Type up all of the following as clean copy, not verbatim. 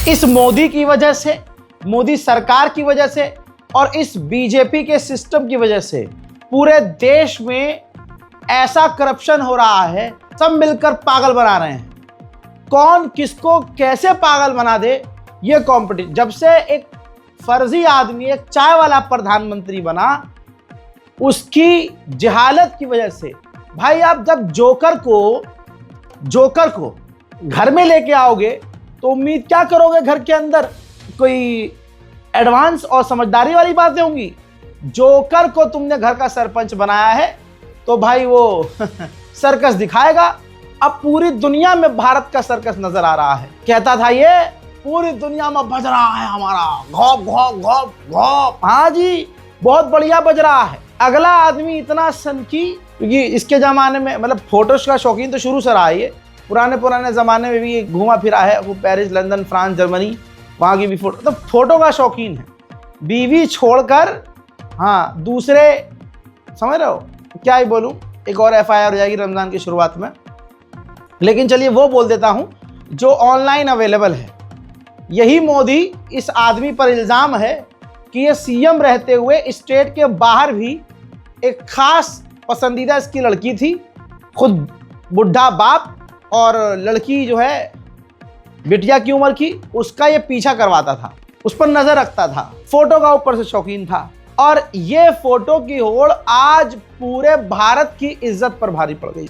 इस मोदी की वजह से, मोदी सरकार की वजह से और इस बीजेपी के सिस्टम की वजह से पूरे देश में ऐसा करप्शन हो रहा है, सब मिलकर पागल बना रहे हैं। कौन किसको कैसे पागल बना दे, ये कॉम्पिटिशन। जब से एक फर्जी आदमी, एक चाय वाला प्रधानमंत्री बना, उसकी जहालत की वजह से भाई, आप जब जोकर को घर में लेके आओगे तो उम्मीद क्या करोगे? घर के अंदर कोई एडवांस और समझदारी वाली बातें होंगी। जोकर को तुमने घर का सरपंच बनाया है तो भाई वो सर्कस दिखाएगा। अब पूरी दुनिया में भारत का सर्कस नजर आ रहा है। कहता था ये पूरी दुनिया में बज रहा है हमारा, घोप घोप घोप घोप। हाँ जी, बहुत बढ़िया बज रहा है। अगला आदमी इतना सनकी, क्योंकि इसके जमाने में मतलब फोटोज का शौकीन तो शुरू से रहा है। ये पुराने जमाने में भी ये घूमा फिरा है, वो पेरिस, लंदन, फ्रांस, जर्मनी, वहाँ की भी फोटो, तो फोटो का शौकीन है। बीवी छोड़कर हाँ दूसरे, समझ रहे हो क्या ही बोलूँ, एक और FIR हो जाएगी रमज़ान की शुरुआत में। लेकिन चलिए वो बोल देता हूँ जो ऑनलाइन अवेलेबल है। यही मोदी, इस आदमी पर इल्ज़ाम है कि ये CM रहते हुए स्टेट के बाहर भी एक खास पसंदीदा इसकी लड़की थी, खुद बुढ़ा बाप और लड़की जो है बिटिया की उम्र की, उसका ये पीछा करवाता था, उस पर नजर रखता था, फोटो का ऊपर से शौकीन था। और ये फोटो की होड़ आज पूरे भारत की इज्जत पर भारी पड़ गई।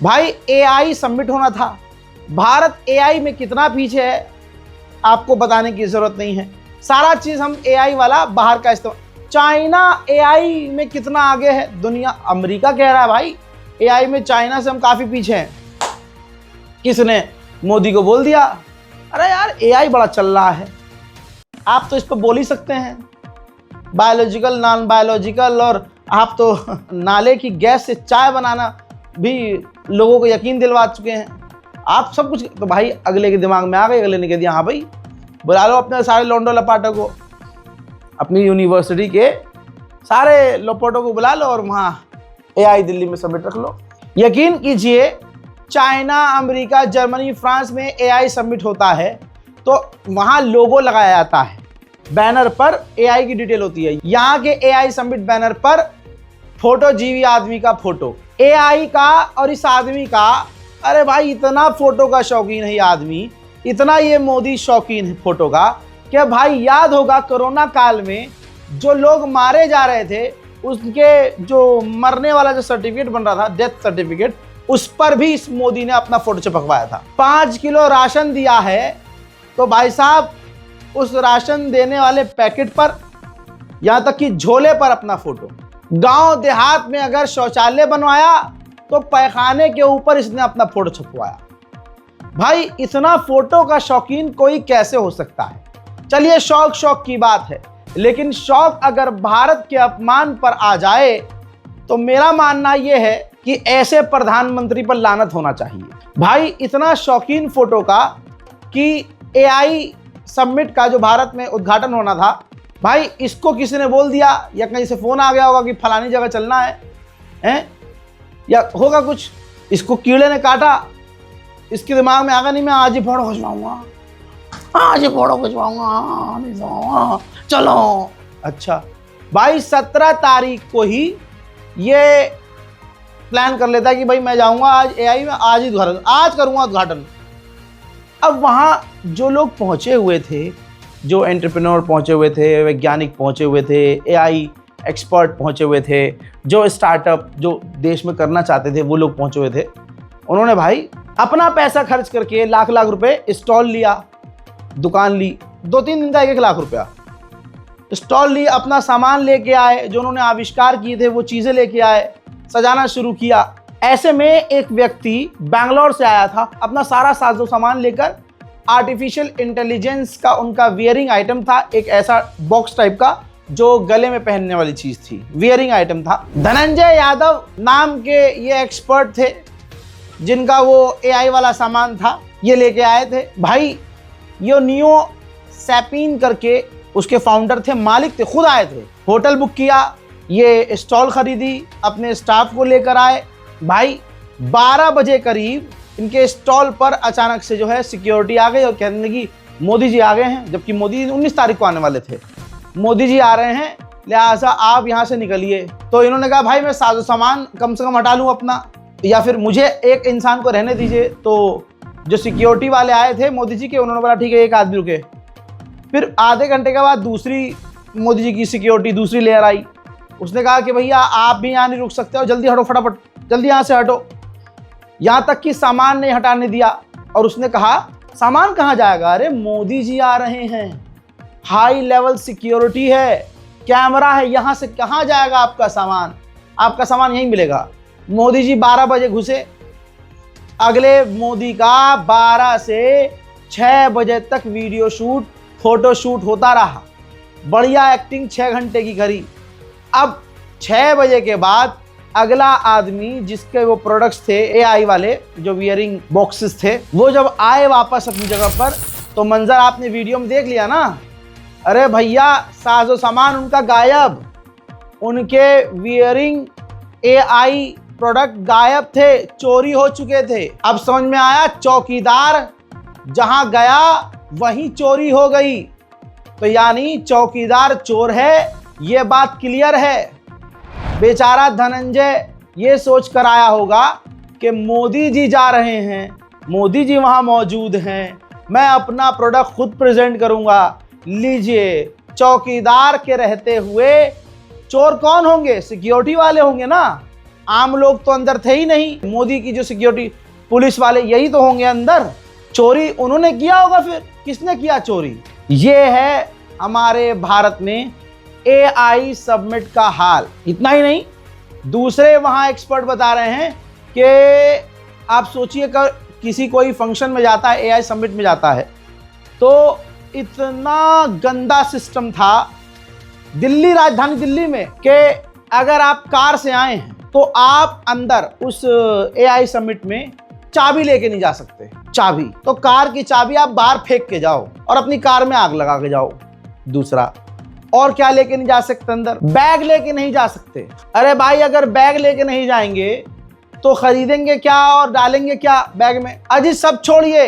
भाई AI सबमिट होना था। भारत AI में कितना पीछे है आपको बताने की जरूरत नहीं है। सारा चीज हम AI वाला बाहर का इस्तेमाल। चाइना AI में कितना आगे है दुनिया, अमेरिका कह रहा है भाई AI में चाइना से हम काफी पीछे हैं। किसने? मोदी को बोल दिया, अरे यार AI बड़ा चल रहा है, आप तो इस पर बोल ही सकते हैं, बायोलॉजिकल, नॉन बायोलॉजिकल, और आप तो नाले की गैस से चाय बनाना भी लोगों को यकीन दिलवा चुके हैं, आप सब कुछ। तो भाई अगले के दिमाग में आ गई, अगले ने कह दिया हाँ भाई बुला लो अपने सारे लोंडो लपाटों को, अपनी यूनिवर्सिटी के सारे लपाटों को बुला लो और वहाँ AI दिल्ली में सबमिट रख लो। यकीन कीजिए चाइना, अमेरिका, जर्मनी, फ्रांस में AI सबमिट होता है तो वहाँ लोगो लगाया जाता है, बैनर पर AI की डिटेल होती है। यहाँ के AI सबमिट बैनर पर फोटो, जीवी आदमी का फोटो, AI का और इस आदमी का। अरे भाई इतना फोटो का शौकीन है ये आदमी, इतना ये मोदी शौकीन है फोटो का कि भाई याद होगा कोरोना काल में जो लोग मारे जा रहे थे, उसके जो मरने वाला जो सर्टिफिकेट बन रहा था, डेथ सर्टिफिकेट, उस पर भी इस मोदी ने अपना फोटो चिपकवाया था। 5 किलो राशन दिया है तो भाई साहब उस राशन देने वाले पैकेट पर, यहां तक कि झोले पर अपना फोटो। गांव देहात में अगर शौचालय बनवाया तो पैखाने के ऊपर इसने अपना फोटो छपवाया। भाई इतना फोटो का शौकीन कोई कैसे हो सकता है? चलिए शौक की बात है, लेकिन शौक अगर भारत के अपमान पर आ जाए तो मेरा मानना यह है कि ऐसे प्रधानमंत्री पर लानत होना चाहिए। भाई इतना शौकीन फोटो का कि AI सबमिट का जो भारत में उद्घाटन होना था, भाई इसको किसी ने बोल दिया या कहीं से फोन आ गया होगा कि फलानी जगह चलना है या होगा कुछ, इसको कीड़े ने काटा, इसके दिमाग में आगा नहीं मैं आज ही फोटो खिंचवाऊंगा, आज ही फोटो खिंचवाऊंगा, चलो। अच्छा भाई 17 तारीख को ही ये प्लान कर लेता है कि भाई मैं जाऊंगा आज AI में, आज करूंगा उद्घाटन। अब वहाँ जो लोग पहुँचे हुए थे, जो एंटरप्रेन्योर पहुँचे हुए थे, वैज्ञानिक पहुँचे हुए थे, AI एक्सपर्ट पहुँचे हुए थे, जो स्टार्टअप जो देश में करना चाहते थे वो लोग पहुँचे हुए थे। उन्होंने भाई अपना पैसा खर्च करके लाख रुपए स्टॉल लिया, दुकान ली, 2-3 दिन का 1 लाख रुपया स्टॉल ली, अपना सामान लेके आए, जो उन्होंने आविष्कार किए थे वो चीज़ें लेके आए, सजाना शुरू किया। ऐसे में एक व्यक्ति बैंगलोर से आया था अपना सारा साजो सामान लेकर, आर्टिफिशियल इंटेलिजेंस का उनका वियरिंग आइटम था, एक ऐसा बॉक्स टाइप का जो गले में पहनने वाली चीज थी, वियरिंग आइटम था। धनंजय यादव नाम के ये एक्सपर्ट थे जिनका वो AI वाला सामान था, ये लेके आए थे। भाई ये नियो सैपिन करके उसके फाउंडर थे, मालिक थे, खुद आए थे, होटल बुक किया, ये स्टॉल खरीदी, अपने स्टाफ को लेकर आए। भाई 12 बजे करीब इनके स्टॉल पर अचानक से जो है सिक्योरिटी आ गई और कहने लगी मोदी जी आ गए हैं, जबकि मोदी जी 19 तारीख को आने वाले थे। मोदी जी आ रहे हैं, लिहाजा आप यहाँ से निकलिए। तो इन्होंने कहा भाई मैं साजो सामान कम से कम हटा लूँ अपना, या फिर मुझे एक इंसान को रहने दीजिए। तो जो सिक्योरिटी वाले आए थे मोदी जी के, उन्होंने बोला ठीक है एक आदमी रुके। फिर आधे घंटे के बाद दूसरी मोदी जी की सिक्योरिटी दूसरी लेयर आई। उसने कहा कि भैया आप भी यहाँ नहीं रुक सकते हो, जल्दी हटो, फटाफट जल्दी यहाँ से हटो। यहाँ तक कि सामान नहीं हटाने दिया। और उसने कहा सामान कहाँ जाएगा, अरे मोदी जी आ रहे हैं, हाई लेवल सिक्योरिटी है, कैमरा है, यहाँ से कहाँ जाएगा आपका सामान, आपका सामान यहीं मिलेगा। मोदी जी 12 बजे घुसे। अगले मोदी का 12 से 6 बजे तक वीडियो शूट, फोटो शूट होता रहा। बढ़िया एक्टिंग 6 घंटे की करी। अब 6 बजे के बाद अगला आदमी जिसके वो प्रोडक्ट्स थे एआई वाले, जो वियरिंग बॉक्सेस थे, वो जब आए वापस अपनी जगह पर, तो मंजर आपने वीडियो में देख लिया ना। अरे भैया साजो सामान उनका गायब, उनके वियरिंग एआई प्रोडक्ट गायब थे, चोरी हो चुके थे। अब समझ में आया, चौकीदार जहां गया वहीं चोरी हो गई। तो यानी चौकीदार चोर है, ये बात क्लियर है। बेचारा धनंजय ये सोच कर आया होगा कि मोदी जी जा रहे हैं, मोदी जी वहां मौजूद हैं, मैं अपना प्रोडक्ट खुद प्रेजेंट करूंगा। लीजिए, चौकीदार के रहते हुए चोर कौन होंगे, सिक्योरिटी वाले होंगे ना। आम लोग तो अंदर थे ही नहीं, मोदी की जो सिक्योरिटी पुलिस वाले यही तो होंगे अंदर। चोरी उन्होंने किया होगा, फिर किसने किया चोरी। ये है हमारे भारत में एआई समिट का हाल। इतना ही नहीं, दूसरे वहां एक्सपर्ट बता रहे हैं कि आप सोचिए कर किसी कोई फंक्शन में जाता है, एआई समिट में जाता है, तो इतना गंदा सिस्टम था दिल्ली, राजधानी दिल्ली में, कि अगर आप कार से आए हैं तो आप अंदर उस एआई समिट में चाबी लेके नहीं जा सकते। चाबी तो कार की चाबी आप बाहर फेंक के जाओ और अपनी कार में आग लगा के जाओ। दूसरा, और क्या लेके नहीं जा सकते अंदर, बैग लेके नहीं जा सकते। अरे भाई अगर बैग लेके नहीं जाएंगे तो खरीदेंगे क्या और डालेंगे क्या बैग में। अजी सब छोड़िए,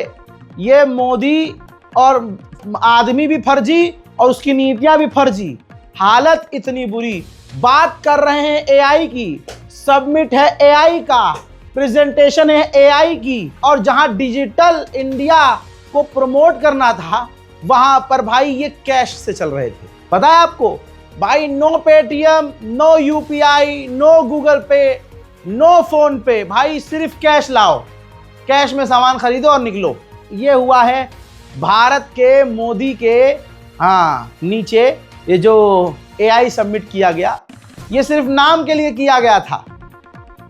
ये मोदी और आदमी भी फर्जी और उसकी नीतियां भी फर्जी, हालत इतनी बुरी। बात कर रहे हैं एआई की, सबमिट है एआई का, प्रेजेंटेशन है एआई की, और जहां डिजिटल इंडिया को प्रमोट करना था वहां पर भाई ये कैश से चल रहे थे। पता है आपको भाई, no Paytm, no UPI, no Google Pay, no PhonePe, भाई सिर्फ कैश लाओ, कैश में सामान खरीदो और निकलो। ये हुआ है भारत के मोदी के नीचे ये जो एआई सबमिट किया गया, ये सिर्फ नाम के लिए किया गया था।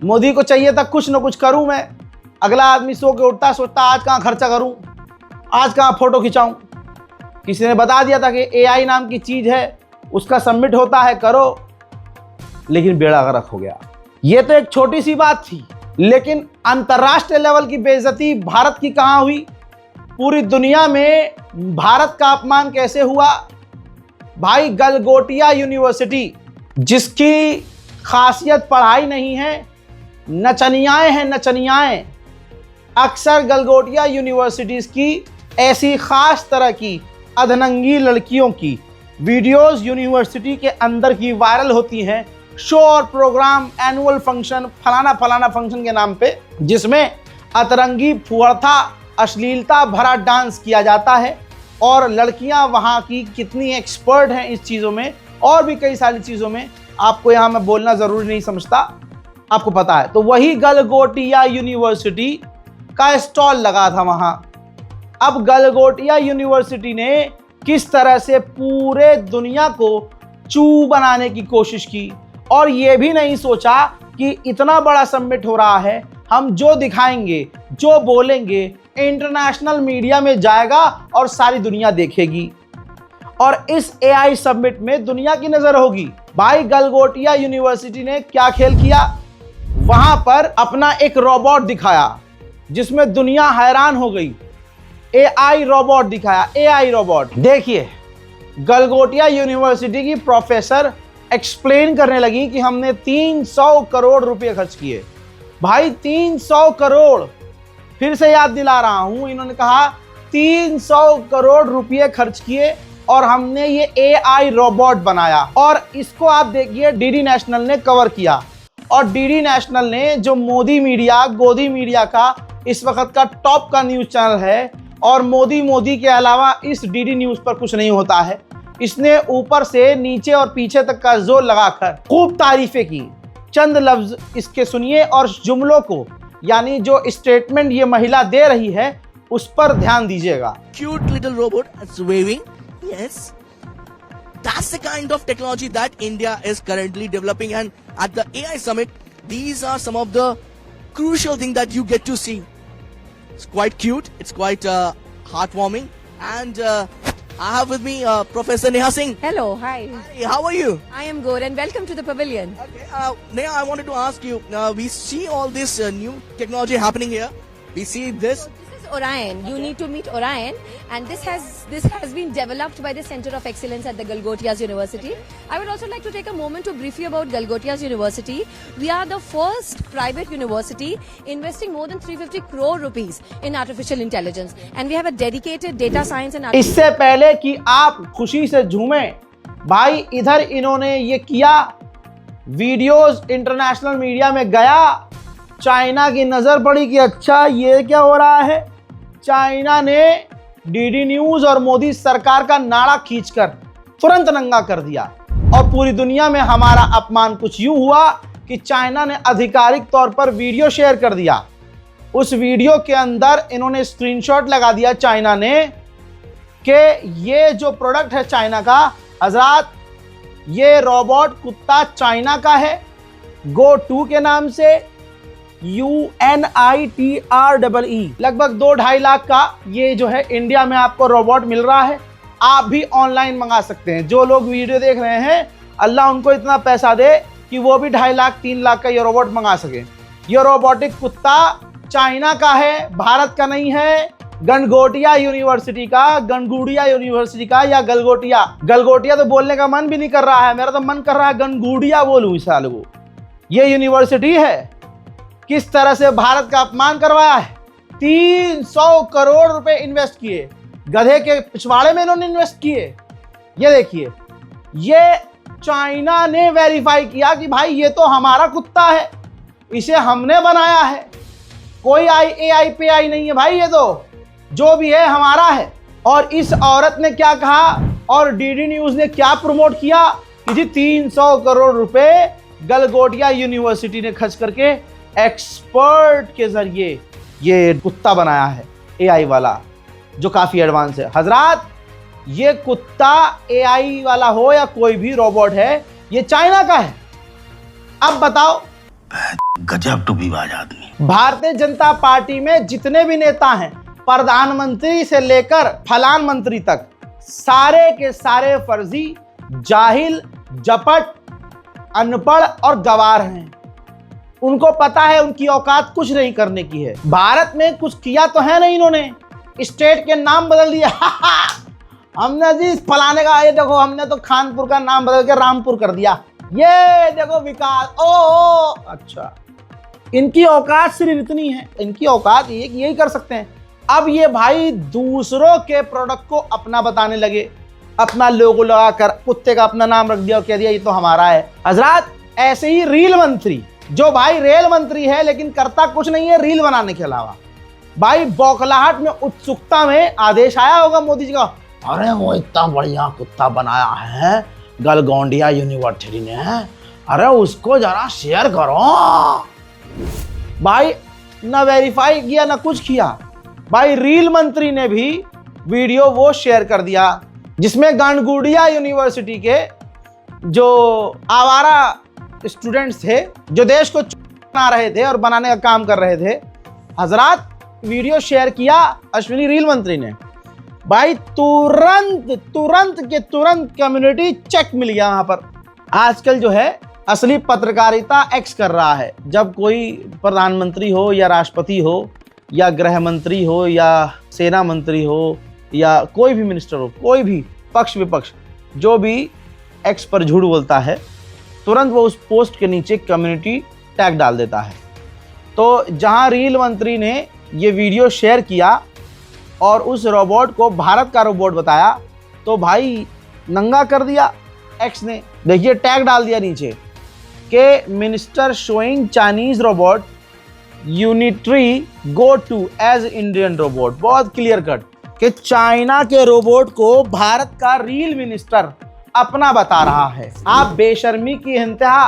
मोदी को चाहिए था कुछ ना कुछ करूं मैं। अगला आदमी सो के उठता सोचता आज कहाँ खर्चा करूं, आज कहाँ फोटो खिंचाऊं। किसी ने बता दिया था कि एआई नाम की चीज है, उसका सबमिट होता है, करो, लेकिन बेड़ा गर्क हो गया। ये तो एक छोटी सी बात थी, लेकिन अंतर्राष्ट्रीय लेवल की बेइज्जती भारत की कहां हुई। पूरी दुनिया में भारत का अपमान कैसे हुआ। भाई गलगोटिया यूनिवर्सिटी, जिसकी खासियत पढ़ाई नहीं है, नचनियाएं हैं नचनियाएं। अक्सर गलगोटिया यूनिवर्सिटीज की ऐसी खास तरह की अधनंगी लड़कियों की वीडियोस यूनिवर्सिटी के अंदर की वायरल होती हैं, शो और प्रोग्राम, एनुअल फंक्शन, फलाना फलाना फंक्शन के नाम पे, जिसमें अतरंगी, फुहड़ता, अश्लीलता भरा डांस किया जाता है। और लड़कियां वहां की कितनी एक्सपर्ट हैं इस चीज़ों में, और भी कई सारी चीज़ों में, आपको यहाँ मैं बोलना ज़रूरी नहीं समझता, आपको पता है। तो वही गलगोटिया यूनिवर्सिटी का स्टॉल लगा था वहां। अब गलगोटिया यूनिवर्सिटी ने किस तरह से पूरे दुनिया को चू बनाने की कोशिश की, और ये भी नहीं सोचा कि इतना बड़ा समिट हो रहा है, हम जो दिखाएंगे, जो बोलेंगे, इंटरनेशनल मीडिया में जाएगा और सारी दुनिया देखेगी, और इस एआई समिट में दुनिया की नजर होगी। भाई गलगोटिया यूनिवर्सिटी ने क्या खेल किया, वहां पर अपना एक रोबोट दिखाया जिसमें दुनिया हैरान हो गई। एआई रोबोट दिखाया, एआई रोबोट। देखिए, गलगोटिया यूनिवर्सिटी की प्रोफेसर एक्सप्लेन करने लगी कि हमने 300 करोड़ रुपए खर्च किए। भाई 300 करोड़, फिर से याद दिला रहा हूं, इन्होंने कहा 300 करोड़ रुपए खर्च किए और हमने ये AI रोबोट बनाया। और इसको आप देखिए डीडी नेशनल ने कवर किया, और डीडी नेशनल ने जो मोदी मीडिया, गोदी मीडिया का इस वक्त का टॉप का न्यूज चैनल है, और मोदी के अलावा इस डीडी न्यूज पर कुछ नहीं होता है। इसने ऊपर से नीचे और पीछे तक का जोर लगाकर खूब तारीफें की। चंद लफ्ज इसके सुनिए और जुमलों को, यानी जो स्टेटमेंट ये महिला दे रही है उस पर ध्यान दीजिएगा। Cute little robot that's waving. Yes. That's the kind of technology that India is currently developing, and at the AI summit, these are some of the crucial things that you get to see. It's quite cute. It's quite heartwarming, and I have with me Professor Neha Singh. Hello, hi. Hi, how are you? I am good and welcome to the pavilion. Okay, Neha, I wanted to ask you. We see all this new technology happening here. We see this. This is Orion. You need to meet Orion, and this has been developed by the Center of Excellence at the Galgotias University. I would also like to take a moment to brief you about Galgotias University. We are the first private university investing more than 350 crore rupees in artificial intelligence, and we have a dedicated data science and इससे पहले कि आप खुशी से झूमें, भाई इधर इन्होंने ये किया, वीडियोस इंटरनेशनल मीडिया में गया, चाइना की नजर पड़ी कि अच्छा ये क्या हो रहा है। चाइना ने डीडी न्यूज और मोदी सरकार का नाड़ा खींचकर तुरंत नंगा कर दिया, और पूरी दुनिया में हमारा अपमान कुछ यूं हुआ कि चाइना ने आधिकारिक तौर पर वीडियो शेयर कर दिया। उस वीडियो के अंदर इन्होंने स्क्रीनशॉट लगा दिया चाइना ने कि ये जो प्रोडक्ट है चाइना का, हजरात ये रोबोट कुत्ता चाइना का है, गो 2 के नाम से, UNITREE। लगभग 2-2.5 लाख का ये जो है इंडिया में आपको रोबोट मिल रहा है। आप भी ऑनलाइन मंगा सकते हैं। जो लोग वीडियो देख रहे हैं, अल्लाह उनको इतना पैसा दे कि वो भी 2.5 लाख 3 लाख का ये रोबोट मंगा सके। ये रोबोटिक कुत्ता चाइना का है, भारत का नहीं है। गणगोटिया यूनिवर्सिटी का, गणगुड़िया यूनिवर्सिटी का, या गलगोटिया। गलगोटिया तो बोलने का मन भी नहीं कर रहा है, मेरा तो मन कर रहा है गणगुड़िया बोलूं इस साल को। ये यूनिवर्सिटी है, किस तरह से भारत का अपमान करवाया है। 300 करोड़ रुपए इन्वेस्ट किए, गधे के पिछवाड़े में इन्होंने इन्वेस्ट किए। ये देखिए, ये चाइना ने वेरीफाई किया कि भाई ये तो हमारा कुत्ता है, इसे हमने बनाया है, कोई AI पे नहीं है भाई, ये तो जो भी है हमारा है। और इस औरत ने क्या कहा, और डीडी न्यूज ने क्या प्रमोट किया कि जी 300 करोड़ रुपए गलगोटिया यूनिवर्सिटी ने खर्च करके एक्सपर्ट के जरिए ये कुत्ता बनाया है AI वाला, जो काफी एडवांस है। हजरात, ये कुत्ता AI वाला हो या कोई भी रोबोट है, ये चाइना का है। अब बताओ, गजब टूपीबाज आदमी। भारतीय जनता पार्टी में जितने भी नेता हैं, प्रधानमंत्री से लेकर फलान मंत्री तक, सारे के सारे फर्जी, जाहिल, जपट, अनपढ़ और गवार हैं। उनको पता है उनकी औकात कुछ नहीं करने की है। भारत में कुछ किया तो है नहीं, इन्होंने स्टेट के नाम बदल दिया। हमने जी फलाने का, ये देखो हमने तो खानपुर का नाम बदल के रामपुर कर दिया, ये देखो विकास। ओ अच्छा, इनकी औकात सिर्फ इतनी है, इनकी औकात ये कि यही कर सकते हैं। अब ये भाई दूसरों के प्रोडक्ट को अपना बताने लगे, अपना लोगो लगाकर कुत्ते का अपना नाम रख दिया और कह दिया ये तो हमारा है। हजरात, ऐसे ही रील मंत्री, जो भाई रेल मंत्री है लेकिन करता कुछ नहीं है रील बनाने के अलावा, भाई बौखलाहट में, उत्सुकता में आदेश आया होगा मोदी जी का, अरे वो इतना बढ़िया कुत्ता बनाया है गलगोंडिया यूनिवर्सिटी ने, अरे उसको जरा शेयर करो। भाई ना वेरीफाई किया ना कुछ किया, भाई रील मंत्री ने भी वीडियो वो शेयर कर दिया जिसमें गणगुड़िया यूनिवर्सिटी के जो आवारा स्टूडेंट्स थे, जो देश को बना रहे थे और बनाने का काम कर रहे थे। हजरात, वीडियो शेयर किया अश्विनी रील मंत्री ने, भाई तुरंत कम्युनिटी चेक मिल गया। वहां पर आजकल जो है असली पत्रकारिता एक्स कर रहा है। जब कोई प्रधानमंत्री हो या राष्ट्रपति हो या गृह मंत्री हो या सेना मंत्री हो या कोई भी मिनिस्टर हो, कोई भी पक्ष विपक्ष जो भी एक्स पर झूठ बोलता है, तुरंत वो उस पोस्ट के नीचे कम्युनिटी टैग डाल देता है। तो जहां रील मंत्री ने ये वीडियो शेयर किया और उस रोबोट को भारत का रोबोट बताया तो भाई नंगा कर दिया एक्स ने। देखिए टैग डाल दिया नीचे कि minister showing Chinese robot Unitree Go two as Indian robot. बहुत क्लियर कट कि चाइना के रोबोट को भारत का रील मिनिस्टर अपना बता रहा है। आप बेशर्मी की इंतहा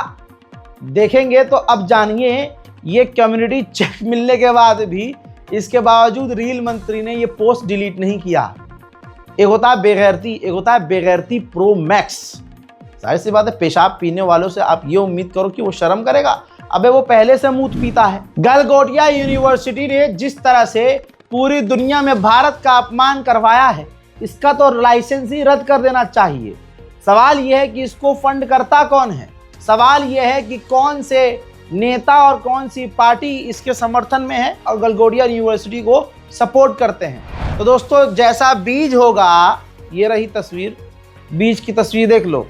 देखेंगे तो अब जानिए ये कम्युनिटी चेक मिलने के बाद भी इसके बावजूद रील मंत्री ने ये पोस्ट डिलीट नहीं किया। एक होता है बेगैरती, एक होता है बेगैरती प्रो मैक्स। जाहिर सी बात है पेशाब पीने वालों से आप ये उम्मीद करो कि वो शर्म करेगा। अबे वो पहले से मूत पीता है। गलगोटिया यूनिवर्सिटी ने जिस तरह से पूरी दुनिया में भारत का अपमान करवाया है, इसका तो लाइसेंस ही रद्द कर देना चाहिए। सवाल यह है कि इसको फंड करता कौन है, सवाल यह है कि कौन से नेता और कौन सी पार्टी इसके समर्थन में है और गलगोटिया यूनिवर्सिटी को सपोर्ट करते हैं। तो दोस्तों जैसा बीज होगा, ये रही तस्वीर, बीज की तस्वीर देख लो,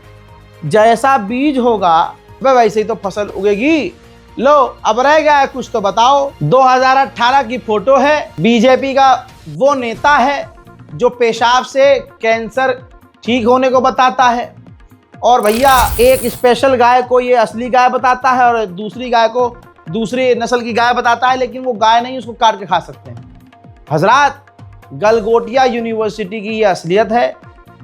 जैसा बीज होगा वैसे ही तो फसल उगेगी। लो अब रह गया है कुछ तो बताओ। 2018 की फोटो है, बीजेपी का वो नेता है जो पेशाब से कैंसर ठीक होने को बताता है और भैया एक स्पेशल गाय को ये असली गाय बताता है और दूसरी गाय को दूसरी नस्ल की गाय बताता है, लेकिन वो गाय नहीं, उसको काट के खा सकते हैं। हजरात गलगोटिया यूनिवर्सिटी की ये असलियत है।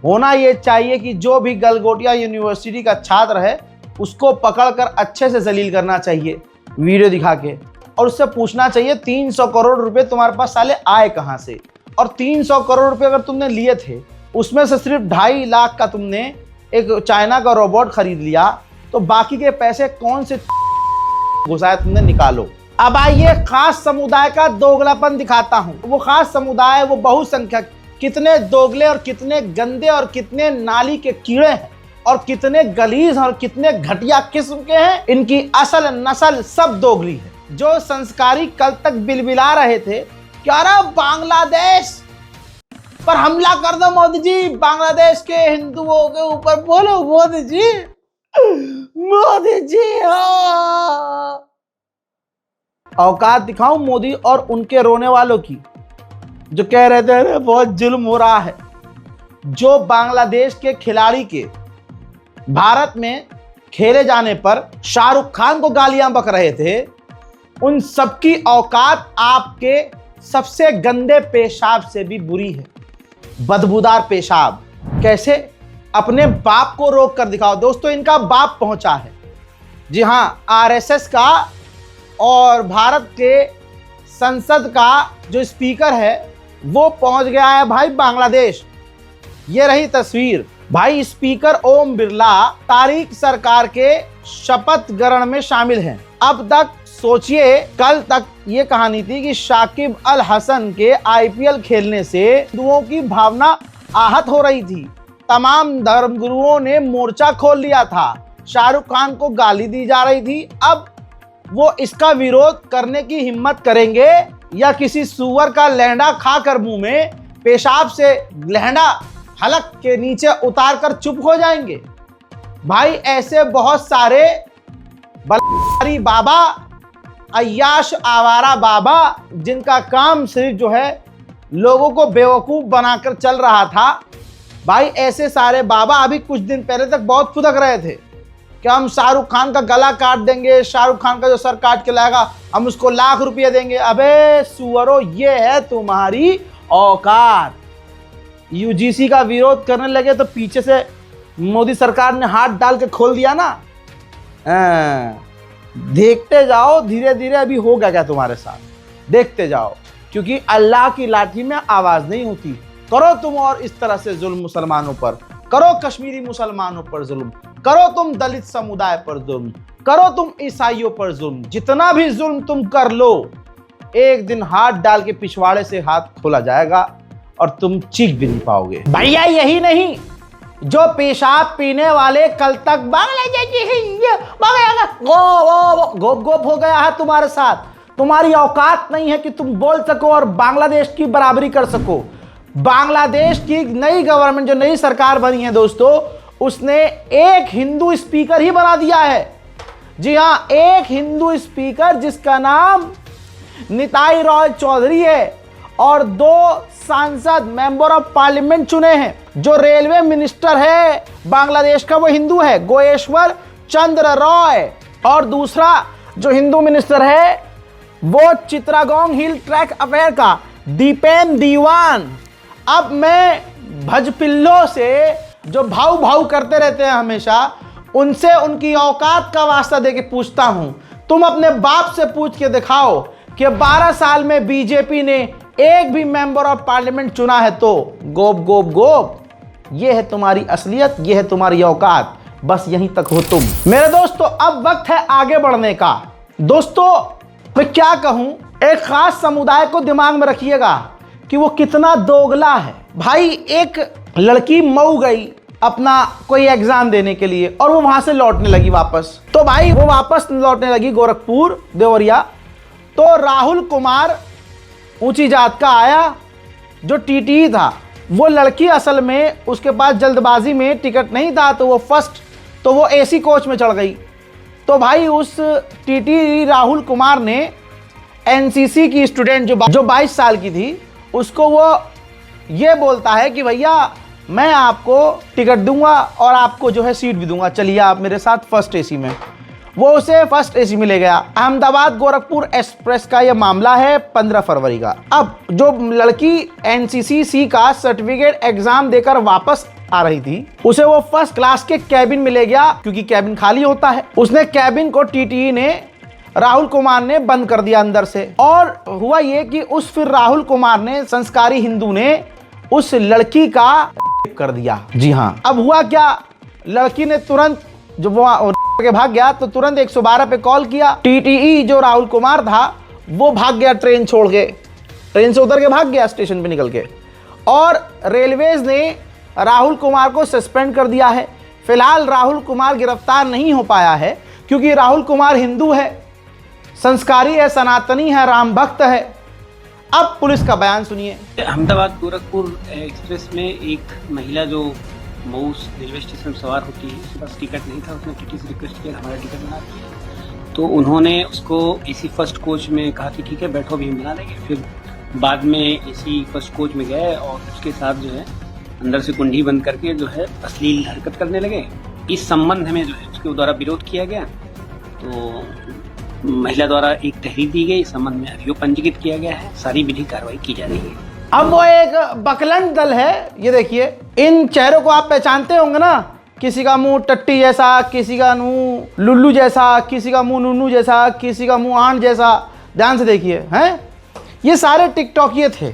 होना ये चाहिए कि जो भी गलगोटिया यूनिवर्सिटी का छात्र है उसको पकड़कर अच्छे से जलील करना चाहिए वीडियो दिखा के, और उससे पूछना चाहिए 300 करोड़ रुपए तुम्हारे पास साले आए कहाँ से। और 300 करोड़ रुपए अगर तुमने लिए थे, उसमें से सिर्फ 2.5 लाख का तुमने एक चाइना का रोबोट खरीद लिया, तो बाकी के पैसे कौन से घुसाए तुमने, निकालो। अब आइए खास समुदाय का दोगलापन दिखाता हूं। वो खास समुदाय, वो बहुसंख्यक कितने दोगले और कितने गंदे और कितने नाली के कीड़े हैं और कितने गलीज और कितने घटिया किस्म के हैं। इनकी असल नस्ल सब दोगली है। जो संस्कारी कल तक बिलबिला रहे थे क्या रहा बांग्लादेश पर हमला कर दो मोदी जी, बांग्लादेश के हिंदुओं के ऊपर बोलो मोदी जी, मोदी जी हाँ। औकात दिखाऊं मोदी और उनके रोने वालों की, जो कह रहे थे अरे बहुत जुल्म हो रहा है। जो बांग्लादेश के खिलाड़ी के भारत में खेले जाने पर शाहरुख खान को गालियां बक रहे थे, उन सबकी औकात आपके सबसे गंदे पेशाब से भी बुरी है। बदबूदार पेशाब। कैसे? अपने बाप को रोक कर दिखाओ। दोस्तों इनका बाप पहुंचा है, जी हाँ, आरएसएस का और भारत के संसद का जो स्पीकर है वो पहुंच गया है भाई बांग्लादेश। ये रही तस्वीर। भाई स्पीकर ओम बिरला तारिक सरकार के शपथ ग्रहण में शामिल हैं। अब तक सोचिए, कल तक ये कहानी थी कि शाकिब अल हसन के आईपीएल खेलने से हिंदुओं की भावना आहत हो रही थी। तमाम धर्मगुरुओं ने मोर्चा खोल लिया था। शाहरुख खान को गाली दी जा रही थी। अब वो इसका विरोध करने की हिम्मत करेंगे या किसी सुअर का लहंडा खाकर मुंह में पेशाब से लहंडा हलक के नीचे उतार कर चुप हो जाएंगे। भाई ऐसे बहुत सारे बलकारी बाबा, अय्याश आवारा बाबा, जिनका काम सिर्फ जो है लोगों को बेवकूफ बनाकर चल रहा था। भाई ऐसे सारे बाबा अभी कुछ दिन पहले तक बहुत फुदक रहे थे कि हम शाहरुख खान का गला काट देंगे, शाहरुख खान का जो सर काट के लाएगा हम उसको लाख रुपये देंगे। अबे सुअरो, ये है तुम्हारी औकात। यूजीसी का विरोध करने लगे तो पीछे से मोदी सरकार ने हाथ डाल के खोल दिया ना। देखते जाओ, धीरे धीरे अभी होगा क्या तुम्हारे साथ, देखते जाओ, क्योंकि अल्लाह की लाठी में आवाज नहीं होती। करो तुम और इस तरह से जुल्म मुसलमानों पर, करो कश्मीरी मुसलमानों पर जुल्म, करो तुम दलित समुदाय पर जुल्म, करो तुम ईसाइयों पर जुल्म, जितना भी जुल्म तुम कर लो, एक दिन हाथ डाल के पिछवाड़े से हाथ खोला जाएगा और तुम चीख भी नहीं पाओगे। भैया यही नहीं, जो पेशाब पीने वाले कल तक गोप गोप हो गया है तुम्हारे साथ, तुम्हारी औकात नहीं है कि तुम बोल सको और बांग्लादेश की बराबरी कर सको। बांग्लादेश की नई गवर्नमेंट, जो नई सरकार बनी है दोस्तों, उसने एक हिंदू स्पीकर ही बना दिया है। जी हाँ, एक हिंदू स्पीकर जिसका नाम निताई रॉय चौधरी है, और 2 सांसद मेंबर ऑफ पार्लियामेंट चुने हैं। जो रेलवे मिनिस्टर है बांग्लादेश का वो हिंदू है, गोएश्वर चंद्र रॉय, और दूसरा जो हिंदू मिनिस्टर है वो चित्रागोंग हिल ट्रैक अफेयर का दीपेन दीवान। अब मैं भजपिल्लों से जो भाव भाव करते रहते हैं हमेशा, उनसे उनकी औकात का वास्ता देके पूछता हूं, तुम अपने बाप से पूछ के दिखाओ कि 12 साल में बीजेपी ने एक भी मेंबर ऑफ पार्लियामेंट चुना है तो गोप गोप गोप। ये है तुम्हारी असलियत, ये है तुम्हारी औकात, बस यहीं तक हो तुम। मेरे दोस्तों अब वक्त है आगे बढ़ने का। दोस्तों मैं क्या कहूं, एक खास समुदाय को दिमाग में रखिएगा कि वो कितना दोगला है। भाई एक लड़की मऊ गई अपना कोई एग्जाम देने के लिए और वो वहां से लौटने लगी वापस, तो भाई वो वापस लौटने लगी गोरखपुर देवरिया, तो राहुल कुमार ऊंची जात का आया जो टीटी था। वो लड़की असल में उसके पास जल्दबाजी में टिकट नहीं था तो वो एसी कोच में चढ़ गई। तो भाई उस टीटी राहुल कुमार ने एनसीसी की स्टूडेंट जो 22 साल की थी, उसको वो ये बोलता है कि भैया मैं आपको टिकट दूंगा और आपको जो है सीट भी दूंगा, चलिए आप मेरे साथ फर्स्ट एसी में। वो उसे फर्स्ट एसी में ले गया। अहमदाबाद गोरखपुर एक्सप्रेस का यह मामला है 15 फरवरी का। अब जो लड़की एनसीसी का सर्टिफिकेट एग्जाम देकर वापस आ रही थी, उसे वो फर्स्ट क्लास के कैबिन में ले गया क्योंकि कैबिन खाली होता है। उसने कैबिन को टीटी ने राहुल कुमार ने बंद कर दिया अंदर से, और हुआ ये कि फिर राहुल कुमार ने, संस्कारी हिंदू ने उस लड़की का कर दिया। जी हाँ, अब हुआ क्या, लड़की ने तुरंत जो वो के भाग गया तो तुरंत 112 पे कॉल किया। टीटीई जो राहुल कुमार था वो भाग गया, ट्रेन छोड़ के, ट्रेन से उतर के भाग गया स्टेशन पे निकल के, और रेलवेज ने राहुल कुमार को सस्पेंड कर दिया है। फिलहाल राहुल कुमार गिरफ्तार नहीं हो पाया है क्योंकि राहुल कुमार हिंदू है, संस्कारी है, सनातनी है, राम भक्त है। अब पुलिस का बयान सुनिए। अहमदाबाद गोरखपुर एक्सप्रेस में एक महिला जो मऊ रेलवे स्टेशन में सवार होती है, उसके पास टिकट नहीं था, उसने टीटी से रिक्वेस्ट किया हमारा टिकट बना दिया, तो उन्होंने उसको एसी फर्स्ट कोच में कहा कि ठीक है बैठो भी हम बना देंगे। फिर बाद में एसी फर्स्ट कोच में गए और उसके साथ जो है अंदर से कुंडी बंद करके जो है अश्लील हरकत करने लगे। इस संबंध में जो है उसके द्वारा विरोध किया गया, तो महिला द्वारा एक तहरीर दी गई, इस संबंध में अभियोग पंजीकृत किया गया है, सारी विधिक कार्रवाई की जा रही है। अब वो एक बकलंड दल है, ये देखिए, इन चेहरों को आप पहचानते होंगे ना, किसी का मुंह टट्टी जैसा, किसी का मुंह लुल्लू जैसा, किसी का मुंह नुन्नू जैसा, किसी का मुंह आंट जैसा। ध्यान से देखिए, हैं ये सारे टिकटॉकिये थे।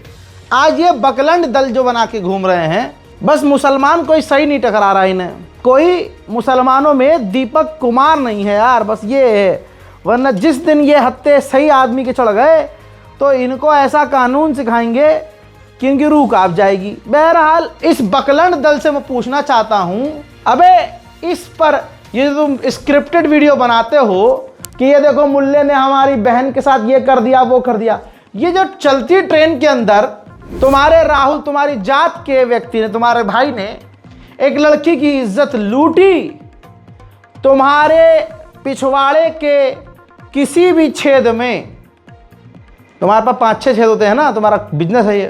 आज ये बकलंड दल जो बना के घूम रहे हैं, बस मुसलमान कोई सही नहीं टकरा रहा इन्हें, कोई मुसलमानों में दीपक कुमार नहीं है यार, बस ये है। वरना जिस दिन ये हत्ते सही आदमी के चढ़ गए तो इनको ऐसा कानून सिखाएंगे कि इनकी रूह कांप जाएगी। बहरहाल इस बकलंड दल से मैं पूछना चाहता हूं, अबे इस पर ये जो तुम स्क्रिप्टेड वीडियो बनाते हो कि ये देखो मुल्ले ने हमारी बहन के साथ ये कर दिया वो कर दिया, ये जो चलती ट्रेन के अंदर तुम्हारे राहुल, तुम्हारी जात के व्यक्ति ने, तुम्हारे भाई ने एक लड़की की इज्जत लूटी, तुम्हारे पिछवाड़े के किसी भी छेद में, तुम्हारे पास 5-6 छेद होते हैं ना, तुम्हारा बिजनेस है ये,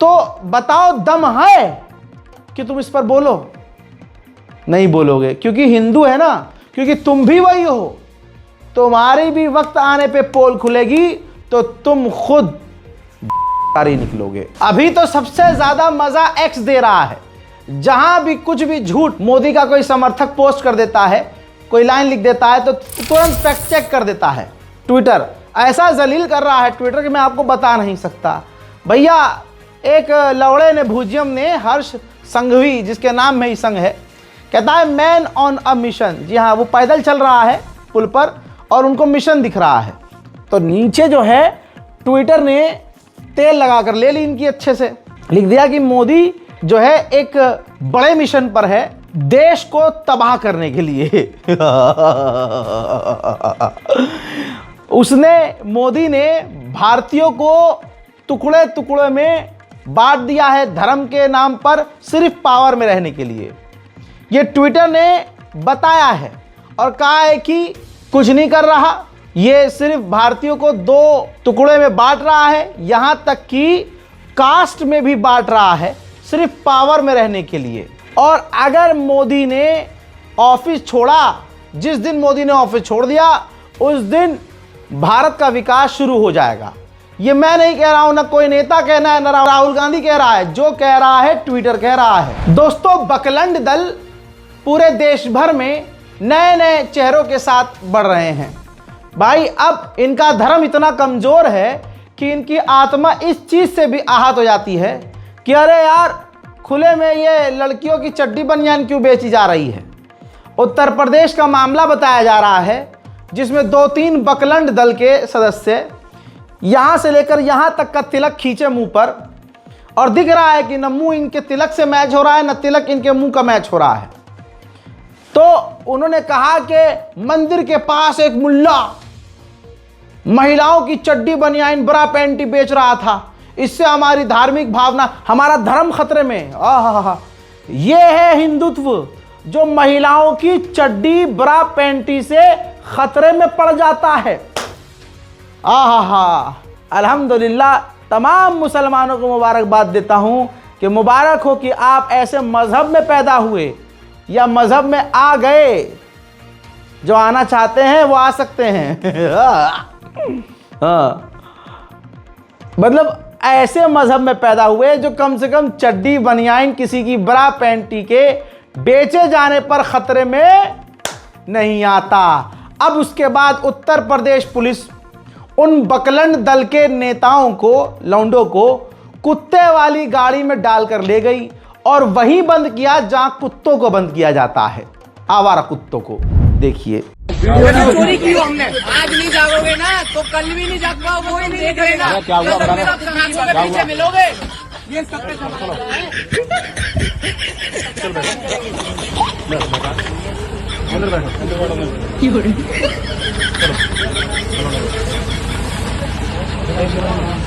तो बताओ दम है कि तुम इस पर बोलो? नहीं बोलोगे क्योंकि हिंदू है ना, क्योंकि तुम भी वही हो। तुम्हारी भी वक्त आने पे पोल खुलेगी तो तुम खुद निकलोगे। अभी तो सबसे ज्यादा मजा एक्स दे रहा है, जहां भी कुछ भी झूठ मोदी का कोई समर्थक पोस्ट कर देता है, कोई लाइन लिख देता है तो तुरंत फैक्ट चेक कर देता है। ट्विटर ऐसा जलील कर रहा है ट्विटर कि मैं आपको बता नहीं सकता। भैया एक लवड़े ने, भुजियम ने, हर्ष संघवी जिसके नाम में ही संघ है, कहता है मैन ऑन अ मिशन। जी हाँ, वो पैदल चल रहा है पुल पर और उनको मिशन दिख रहा है, तो नीचे जो है ट्विटर ने तेल लगाकर ले ली इनकी, अच्छे से लिख दिया कि मोदी जो है एक बड़े मिशन पर है देश को तबाह करने के लिए। मोदी ने भारतीयों को टुकड़े टुकड़े में बांट दिया है धर्म के नाम पर, सिर्फ पावर में रहने के लिए। ये ट्विटर ने बताया है और कहा है कि कुछ नहीं कर रहा, ये सिर्फ भारतीयों को 2 टुकड़े में बांट रहा है। यहां तक कि कास्ट में भी बांट रहा है सिर्फ पावर में रहने के लिए। और अगर मोदी ने ऑफिस छोड़ा, जिस दिन मोदी ने ऑफिस छोड़ दिया उस दिन भारत का विकास शुरू हो जाएगा। ये मैं नहीं कह रहा हूं, ना कोई नेता कहना है, ना राहुल गांधी कह रहा है, जो कह रहा है ट्विटर कह रहा है। दोस्तों, बकलंड दल पूरे देश भर में नए नए चेहरों के साथ बढ़ रहे हैं। भाई, अब इनका धर्म इतना कमजोर है कि इनकी आत्मा इस चीज से भी आहत हो जाती है कि अरे यार, खुले में ये लड़कियों की चड्डी बनियान क्यों बेची जा रही है। उत्तर प्रदेश का मामला बताया जा रहा है जिसमें 2-3 बकलंड दल के सदस्य यहां से लेकर यहां तक का तिलक खींचे मुंह पर, और दिख रहा है कि न मुंह इनके तिलक से मैच हो रहा है, न तिलक इनके मुंह का मैच हो रहा है। तो उन्होंने कहा कि मंदिर के पास एक मुल्ला महिलाओं की चड्डी बनियान बरा पैंटी बेच रहा था, इससे हमारी धार्मिक भावना, हमारा धर्म खतरे में। ये है हिंदुत्व, जो महिलाओं की चड्डी बरा पैंटी से खतरे में पड़ जाता है। अल्हम्दुलिल्लाह, तमाम मुसलमानों को मुबारकबाद देता हूं कि मुबारक हो कि आप ऐसे मजहब में पैदा हुए या मजहब में आ गए। जो आना चाहते हैं वो आ सकते हैं। मतलब ऐसे मजहब में पैदा हुए जो कम से कम चड्डी बनियान किसी की बरा पैंटी के बेचे जाने पर खतरे में नहीं आता। अब उसके बाद उत्तर प्रदेश पुलिस उन बकलंड दल के नेताओं को, लौंडों को कुत्ते वाली गाड़ी में डालकर ले गई और वहीं बंद किया जहां कुत्तों को बंद किया जाता है, आवारा कुत्तों को। देखिए, चोरी की हमने, आज नहीं जागोगे ना तो कल भी नहीं जाग पाओगे, कोई नहीं देख लेना, क्या हुआ, पीछे मिलोगे। ये सब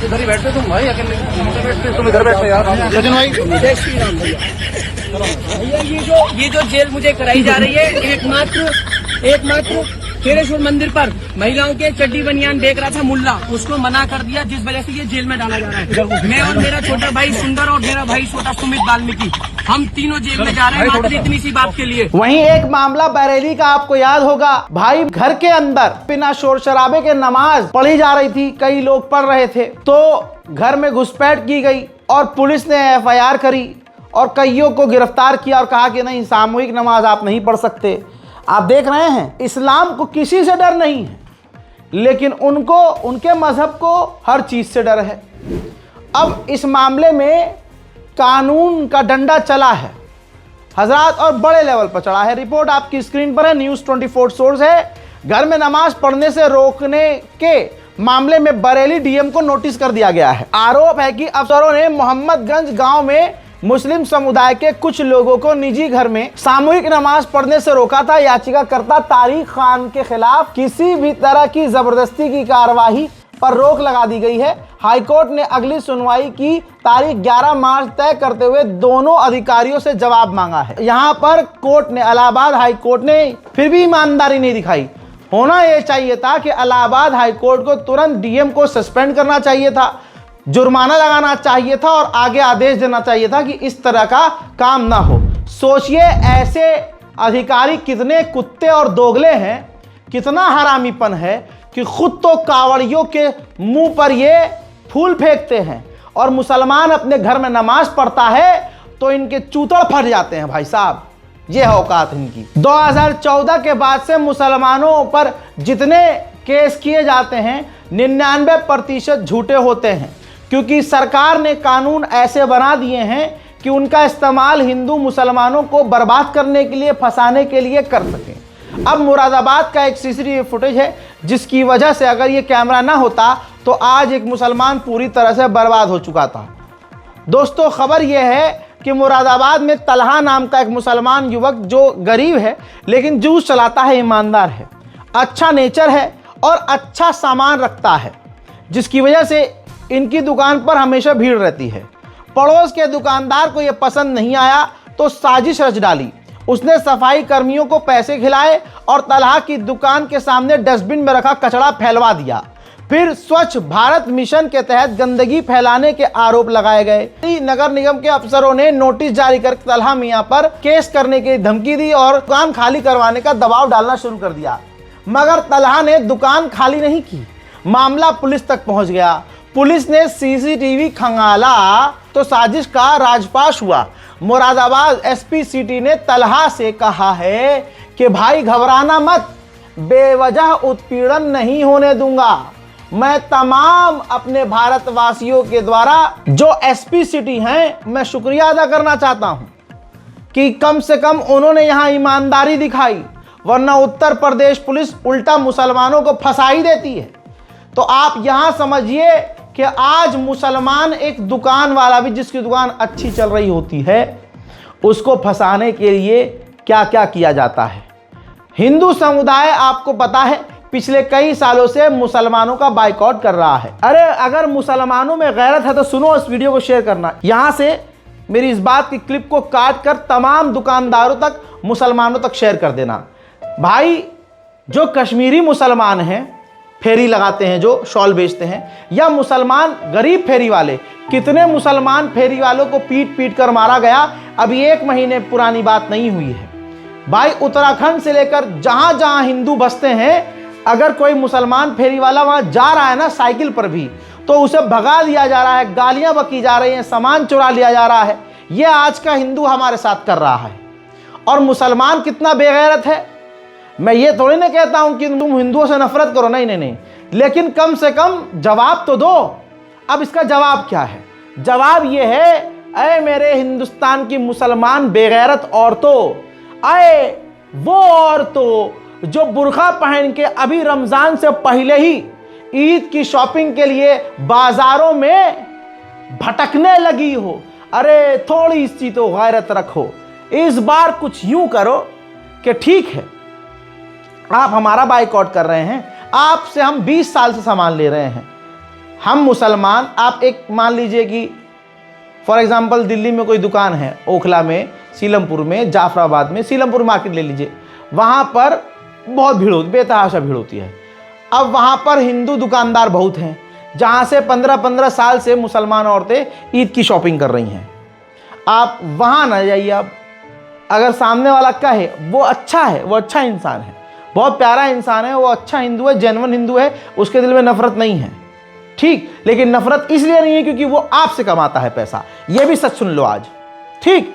इधर ही बैठते तुम भाई, अकेले बैठते तुम, इधर बैठते यार। लेकिन भाई, जय श्री राम भैया। ये जो जेल मुझे कराई जा रही है, एकमात्र खेड़ेश्वर मंदिर पर महिलाओं के चड्डी बनियान बेच रहा था मुल्ला, उसको मना कर दिया, जिस वजह से ये जेल में डाला जा रहा है। मैं और मेरा छोटा भाई सुंदर और मेरा भाई छोटा सुमित वाल्मीकि, हम तीनों जेल में जा रहे हैं मात्र इतनी सी बात के लिए। वहीं एक मामला बरेली का आपको याद होगा। भाई, घर के अंदर बिना शोर शराबे के नमाज पढ़ी जा रही थी, कई लोग पढ़ रहे थे, तो घर में घुसपैठ की गई और पुलिस ने FIR करी और कईयों को गिरफ्तार किया और कहा कि नहीं, सामूहिक नमाज आप नहीं पढ़ सकते। आप देख रहे हैं, इस्लाम को किसी से डर नहीं है, लेकिन उनको, उनके मजहब को हर चीज से डर है। अब इस मामले में कानून का डंडा चला है हजरात, और बड़े लेवल पर चढ़ा है। रिपोर्ट आपकी स्क्रीन पर है, न्यूज़ 24 सोर्स है। घर में नमाज पढ़ने से रोकने के मामले में बरेली DM को नोटिस कर दिया गया है। आरोप है कि अफसरों ने मोहम्मदगंज गांव में मुस्लिम समुदाय के कुछ लोगों को निजी घर में सामूहिक नमाज पढ़ने से रोका था। याचिकाकर्ता तारिक खान के खिलाफ किसी भी तरह की जबरदस्ती की कार्रवाई पर रोक लगा दी गई है। हाईकोर्ट ने अगली सुनवाई की तारीख 11 मार्च तय करते हुए दोनों अधिकारियों से जवाब मांगा है। यहाँ पर कोर्ट ने, इलाहाबाद हाई कोर्ट ने फिर भी ईमानदारी नहीं दिखाई। होना यह चाहिए था कि इलाहाबाद हाई कोर्ट को तुरंत DM को सस्पेंड करना चाहिए था, जुर्माना लगाना चाहिए था और आगे आदेश देना चाहिए था कि इस तरह का काम ना हो। सोचिए, ऐसे अधिकारी कितने कुत्ते और दोगले हैं, कितना हरामीपन है कि खुद तो कावड़ियों के मुंह पर ये फूल फेंकते हैं और मुसलमान अपने घर में नमाज पढ़ता है तो इनके चूतड़ फट जाते हैं। भाई साहब, ये है औकात इनकी। 2014 के बाद से मुसलमानों पर जितने केस किए जाते हैं 99% झूठे होते हैं, क्योंकि सरकार ने कानून ऐसे बना दिए हैं कि उनका इस्तेमाल हिंदू मुसलमानों को बर्बाद करने के लिए, फंसाने के लिए कर सकें। अब मुरादाबाद का एक CCTV फुटेज है जिसकी वजह से अगर ये कैमरा ना होता तो आज एक मुसलमान पूरी तरह से बर्बाद हो चुका था। दोस्तों, खबर यह है कि मुरादाबाद में तलहा नाम का एक मुसलमान युवक जो गरीब है लेकिन जूस चलाता है, ईमानदार है, अच्छा नेचर है और अच्छा सामान रखता है, जिसकी वजह से इनकी दुकान पर हमेशा भीड़ रहती है। पड़ोस के दुकानदार को यह पसंद नहीं आया तो साजिश रच डाली। उसने सफाई कर्मियों को पैसे खिलाए और तलहा की दुकान के सामने डस्टबिन में रखा कचरा फैलवा दिया। फिर स्वच्छ भारत मिशन के तहत गंदगी फैलाने के आरोप लगाए गए। नगर निगम के अफसरों ने नोटिस जारी कर तलहा मियां पर केस करने की धमकी दी और दुकान खाली करवाने का दबाव डालना शुरू कर दिया, मगर तलहा ने दुकान खाली नहीं की। मामला पुलिस तक पहुंच गया। पुलिस ने सीसीटीवी खंगाला तो साजिश का राजपाश हुआ। मुरादाबाद एसपी सिटी ने तलहा से कहा है कि भाई घबराना मत, बेवजह उत्पीड़न नहीं होने दूंगा। मैं तमाम अपने भारतवासियों के द्वारा जो एसपी सिटी हैं, मैं शुक्रिया अदा करना चाहता हूं कि कम से कम उन्होंने यहां ईमानदारी दिखाई, वरना उत्तर प्रदेश पुलिस उल्टा मुसलमानों को फंसा ही देती है। तो आप यहां समझिए कि आज मुसलमान एक दुकान वाला भी, जिसकी दुकान अच्छी चल रही होती है, उसको फंसाने के लिए क्या क्या किया जाता है। हिंदू समुदाय आपको पता है पिछले कई सालों से मुसलमानों का बाइकआउट कर रहा है। अरे अगर मुसलमानों में गैरत है तो सुनो, इस वीडियो को शेयर करना। यहां से मेरी इस बात की क्लिप को काट कर तमाम दुकानदारों तक, मुसलमानों तक शेयर कर देना। भाई जो कश्मीरी मुसलमान हैं, फेरी लगाते हैं, जो शॉल बेचते हैं, या मुसलमान गरीब फेरी वाले, कितने मुसलमान फेरी वालों को पीट पीट कर मारा गया, अभी 1 महीने पुरानी बात नहीं हुई है। भाई उत्तराखंड से लेकर जहां जहां हिंदू बसते हैं, अगर कोई मुसलमान फेरी वाला वहां जा रहा है ना साइकिल पर भी, तो उसे भगा दिया जा रहा है, गालियां बकी जा रही हैं, सामान चुरा लिया जा रहा है। यह आज का हिंदू हमारे साथ कर रहा है। और मुसलमान कितना बेगैरत है, मैं ये थोड़ी ना कहता हूं कि तुम हिंदुओं से नफरत करो, नहीं नहीं नहीं, लेकिन कम से कम जवाब तो दो। अब इसका जवाब क्या है? जवाब ये है, अरे मेरे हिंदुस्तान की मुसलमान बेगैरत औरतों, आए वो औरतों जो बुर्का पहन के अभी रमजान से पहले ही ईद की शॉपिंग के लिए बाजारों में भटकने लगी हो, अरे थोड़ी सी तो गैरत रखो। इस बार कुछ यूं करो कि ठीक है, आप हमारा बाइकआउट कर रहे हैं, आपसे हम 20 साल से सामान ले रहे हैं, हम मुसलमान। आप एक मान लीजिए कि फॉर एग्जांपल दिल्ली में कोई दुकान है, ओखला में, सीलमपुर में, जाफराबाद में, सीलमपुर मार्केट ले लीजिए, वहाँ पर बहुत भीड़ होती, बेतहाशा भीड़ होती है। अब वहाँ पर हिंदू दुकानदार बहुत हैं, जहाँ से 15-15 साल से मुसलमान औरतें ईद की शॉपिंग कर रही हैं। आप वहाँ ना जाइए। आप अगर सामने वाला कहे वो अच्छा है, वो अच्छा इंसान है, बहुत प्यारा इंसान है, वो अच्छा हिंदू है, जेन्युइन हिंदू है, उसके दिल में नफरत नहीं है, ठीक, लेकिन नफरत इसलिए नहीं है क्योंकि वो आपसे कमाता है पैसा। ये भी सच सुन लो आज, ठीक।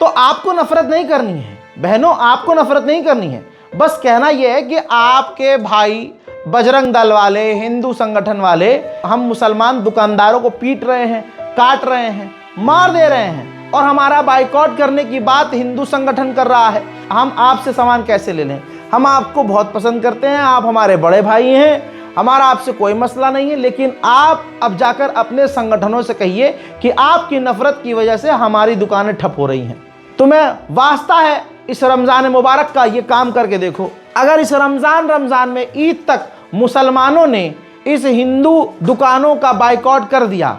तो आपको नफरत नहीं करनी है बहनों, आपको नफरत नहीं करनी है। बस कहना यह है कि आपके भाई बजरंग दल वाले, हिंदू संगठन वाले, हम मुसलमान दुकानदारों को पीट रहे हैं, काट रहे हैं, मार दे रहे हैं, और हमारा बाइकआउट करने की बात हिंदू संगठन कर रहा है। हम आपसे सामान कैसे ले लें? हम आपको बहुत पसंद करते हैं, आप हमारे बड़े भाई हैं, हमारा आपसे कोई मसला नहीं है, लेकिन आप अब जाकर अपने संगठनों से कहिए कि आपकी नफरत की वजह से हमारी दुकानें ठप हो रही हैं। तुम्हें वास्ता है इस रमज़ान मुबारक का, ये काम करके देखो। अगर इस रमज़ान में ईद तक मुसलमानों ने इस हिंदू दुकानों का बाइकआउट कर दिया,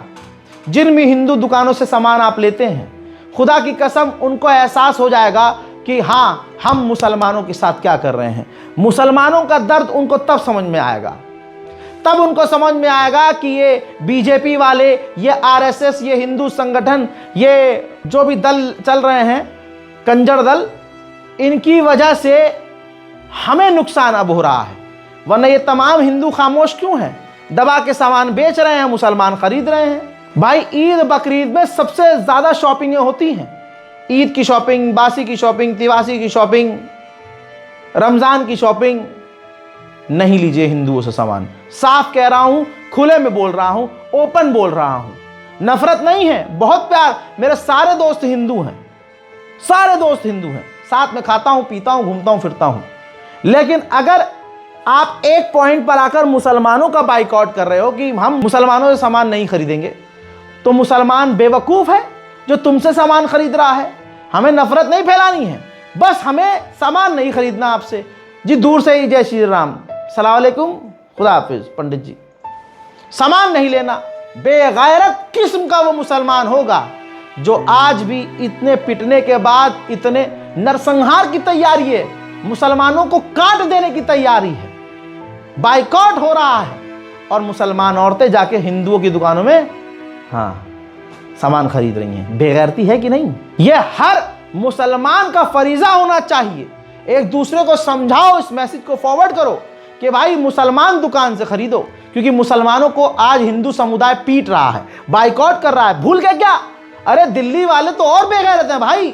जिन भी हिंदू दुकानों से सामान आप लेते हैं, खुदा की कसम उनको एहसास हो जाएगा कि हाँ, हम मुसलमानों के साथ क्या कर रहे हैं। मुसलमानों का दर्द उनको तब समझ में आएगा, तब उनको समझ में आएगा कि ये बीजेपी वाले, ये आरएसएस, ये हिंदू संगठन, ये जो भी दल चल रहे हैं, कंजर दल, इनकी वजह से हमें नुकसान अब हो रहा है। वरना ये तमाम हिंदू खामोश क्यों हैं? दबा के सामान बेच रहे हैं, मुसलमान खरीद रहे हैं। भाई ईद बकरीद में सबसे ज़्यादा शॉपिंगें होती हैं, ईद की शॉपिंग, बासी की शॉपिंग, तिवासी की शॉपिंग, रमज़ान की शॉपिंग। नहीं लीजिए हिंदुओं से सामान, साफ कह रहा हूं, खुले में बोल रहा हूं, ओपन बोल रहा हूं, नफरत नहीं है, बहुत प्यार। मेरे सारे दोस्त हिंदू हैं, सारे दोस्त हिंदू हैं, साथ में खाता हूं, पीता हूं, घूमता हूं, फिरता हूं। लेकिन अगर आप एक पॉइंट पर आकर मुसलमानों का बाइकआउट कर रहे हो कि हम मुसलमानों से सामान नहीं खरीदेंगे, तो मुसलमान बेवकूफ़ है जो तुमसे सामान खरीद रहा है। हमें नफरत नहीं फैलानी है, बस हमें सामान नहीं खरीदना आपसे। जी दूर से ही जय श्री राम, सलाम अलैकुम, खुदा हाफिज पंडित जी। सामान नहीं लेना। बेगैरत किस्म का वो मुसलमान होगा जो आज भी इतने पिटने के बाद, इतने नरसंहार की तैयारी है, मुसलमानों को काट देने की तैयारी है, बाइकआउट हो रहा है। और मुसलमान औरतें जाके हिंदुओं की दुकानों में सामान खरीद रही हैं। बेगैरती है कि नहीं? ये हर मुसलमान का फरीजा होना चाहिए। एक दूसरे को समझाओ, इस मैसेज को फॉरवर्ड करो कि भाई मुसलमान दुकान से खरीदो, क्योंकि मुसलमानों को आज हिंदू समुदाय पीट रहा है, बाइकआउट कर रहा है। भूल गए क्या? अरे दिल्ली वाले तो और बेगैरत हैं भाई।